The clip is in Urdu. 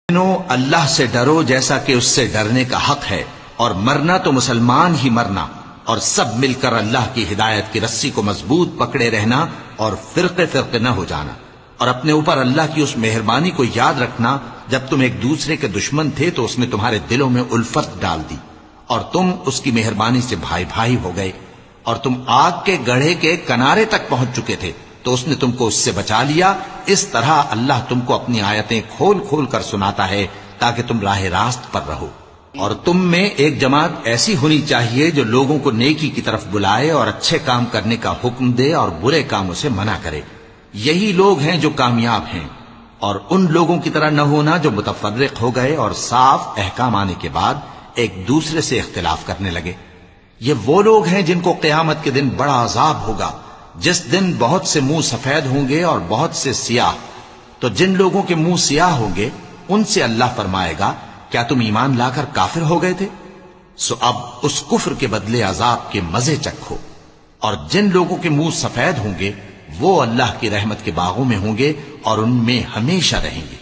اللہ سے ڈرو جیسا کہ اس سے ڈرنے کا حق ہے، اور مرنا تو مسلمان ہی مرنا، اور سب مل کر اللہ کی ہدایت کی رسی کو مضبوط پکڑے رہنا اور فرقے فرقے نہ ہو جانا، اور اپنے اوپر اللہ کی اس مہربانی کو یاد رکھنا جب تم ایک دوسرے کے دشمن تھے تو اس نے تمہارے دلوں میں الفت ڈال دی اور تم اس کی مہربانی سے بھائی بھائی ہو گئے، اور تم آگ کے گڑھے کے کنارے تک پہنچ چکے تھے تو اس نے تم کو اس سے بچا لیا۔ اس طرح اللہ تم کو اپنی آیتیں کھول کھول کر سناتا ہے تاکہ تم راہ راست پر رہو۔ اور تم میں ایک جماعت ایسی ہونی چاہیے جو لوگوں کو نیکی کی طرف بلائے اور اچھے کام کرنے کا حکم دے اور برے کاموں سے منع کرے، یہی لوگ ہیں جو کامیاب ہیں۔ اور ان لوگوں کی طرح نہ ہونا جو متفرق ہو گئے اور صاف احکام آنے کے بعد ایک دوسرے سے اختلاف کرنے لگے۔ یہ وہ لوگ ہیں جن کو قیامت کے دن بڑا عذاب ہوگا، جس دن بہت سے منہ سفید ہوں گے اور بہت سے سیاہ۔ تو جن لوگوں کے منہ سیاہ ہوں گے ان سے اللہ فرمائے گا، کیا تم ایمان لا کر کافر ہو گئے تھے؟ سو اب اس کفر کے بدلے عذاب کے مزے چکھو۔ اور جن لوگوں کے منہ سفید ہوں گے وہ اللہ کی رحمت کے باغوں میں ہوں گے اور ان میں ہمیشہ رہیں گے۔